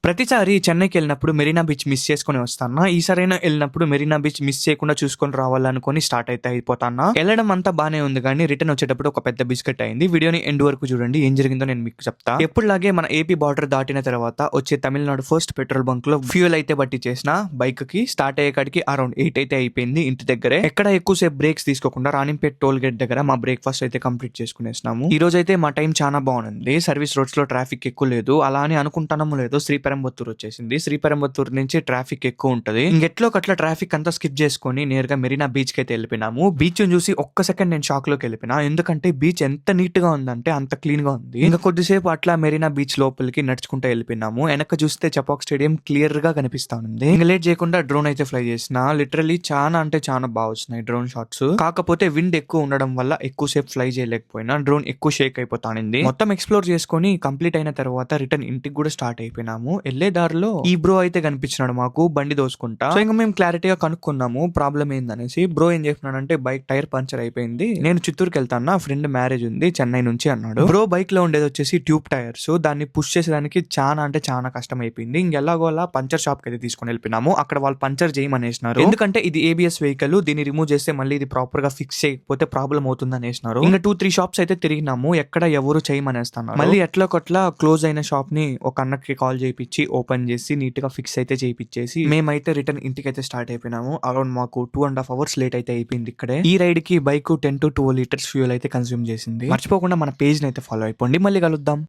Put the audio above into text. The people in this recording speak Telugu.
ప్రతిసారి చెన్నైకి వెళ్ళినప్పుడు మెరీనా బీచ్ మిస్ చేసుకుని వస్తాను. ఈసారైనా వెళ్ళినప్పుడు మెరీనా బీచ్ మిస్ చేయకుండా చూసుకొని రావాలనుకుని స్టార్ట్ అయితే అయిపోతాను. వెళ్ళడం అంతా బానే ఉంది కానీ రిటర్న్ వచ్చేటప్పుడు ఒక పెద్ద బిస్కెట్ అయింది. వీడియోని ఎండ్ వరకు చూడండి, ఏం జరిగిందో నేను మీకు చెప్తా. ఎప్పుడులాగే మన ఏపీ బార్డర్ దాటిన తర్వాత వచ్చే తమిళనాడు ఫస్ట్ పెట్రోల్ బంక్ లో ఫ్యూయల్ అయితే బట్టి చేసిన బైక్ కి స్టార్ట్ అయ్యేకాడికి అరౌండ్ 8 అయితే అయిపోయింది. ఇంటి దగ్గరే ఎక్కడ ఎక్కువసేపు బ్రేక్స్ తీసుకోకుండా రాణింపేట్ టోల్ గేట్ దగ్గర మా బ్రేక్ఫాస్ట్ అయితే కంప్లీట్ చేసుకునేసినాము. ఈ రోజు అయితే మా టైం చాలా బాగుంది. సర్వీస్ రోడ్స్ లో ట్రాఫిక్ ఎక్కువ లేదు. అలా అని అనుకుంటానో లేదో శ్రీపెరంబత్తూర్ వచ్చేసింది. శ్రీపెరంబత్తూర్ నుంచి ట్రాఫిక్ ఎక్కువ ఉంటది. ఇంకెట్లో కట్ల ట్రాఫిక్ అంతా స్కిప్ చేసుకుని నేరుగా మెరీనా బీచ్ కి అయితే వెళ్ళిపోయినాము. బీచ్ చూసి ఒక్క సెకండ్ నేను షాక్ లోకి వెళ్ళిపోయినా. ఎందుకంటే బీచ్ ఎంత నీట్ గా ఉందంటే అంత క్లీన్ గా ఉంది. ఇంకా కొద్దిసేపు అట్లా మెరీనా బీచ్ లోపలికి నడుచుకుంటూ వెళ్ళిపోయినాము. వెనక చూస్తే చపాక్ స్టేడియం క్లియర్ గా కనిపిస్తా ఉంది. ఇంకా లేట్ చేయకుండా డ్రోన్ అయితే ఫ్లై చేసిన. లిటరలీ చాలా అంటే చాలా బాగా వచ్చినాయి డ్రోన్ షాట్స్. కాకపోతే విండ్ ఎక్కువ ఉండడం వల్ల ఎక్కువసేపు ఫ్లై చేయలేకపోయినా. డ్రోన్ ఎక్కువ షేక్ అయిపోతానింది. మొత్తం ఎక్స్ప్లోర్ చేసుకుని కంప్లీట్ అయిన తర్వాత రిటర్న్ ఇంటికి కూడా స్టార్ట్ అయిపోయినాము. వెళ్లే దారిలో ఈ బ్రో అయితే కనిపించినాడు మాకు బండి దోసుకుంటా. సో ఇంకా మేము క్లారిటీగా కనుక్కున్నాము ప్రాబ్లం ఏందనేసి. బ్రో ఏం చెప్పినాడంటే బైక్ టైర్ పంచర్ అయిపోయింది, నేను చిత్తూరుకి వెళ్తాను, నా ఫ్రెండ్ మ్యారేజ్ ఉంది చెన్నై నుంచి అన్నాడు. బ్రో బైక్ లో ఉండేది వచ్చేసి ట్యూబ్ టైర్స్. దాన్ని పుష్ చేసేదానికి చాలా అంటే చాలా కష్టం అయిపోయింది. ఇంకెలాగోలా పంచర్ షాప్ కి అయితే తీసుకుని వెళ్ళిపోయినాము. అక్కడ వాళ్ళు పంచర్ చేయమనేసినారు. ఎందుకంటే ఇది ఏబిఎస్ వెహికల్, దీన్ని రిమూవ్ చేస్తే మళ్ళీ ఇది ప్రాపర్ గా ఫిక్స్ చేయకపోతే ప్రాబ్లం అవుతుంది అనేసినారు. ఇంకా 2-3 షాప్స్ అయితే తిరిగినాము, ఎక్కడ ఎవరు చేయమనేస్తున్నారు. మళ్ళీ ఎట్లా కొట్లా క్లోజ్ అయిన షాప్ ని ఒక అన్నకి కాల్ చేయించి ఓపెన్ చేసి నీట్ గా ఫిక్స్ అయితే చేయించేసి మేమైతే రిటర్న్ ఇంటికి అయితే స్టార్ట్ అయిపోయినాము. అరౌండ్ మాకు 2.5 hours లేట్ అయితే అయిపోయింది ఇక్కడే. ఈ రైడ్ కి బైక్ 10 to 12 liters ఫ్యూయల్ అయితే కన్స్యూమ్ చేసింది. మర్చిపోకుండా మన పేజ్ అయితే ఫాలో అయిపోండి. మళ్ళీ కలుద్దాం.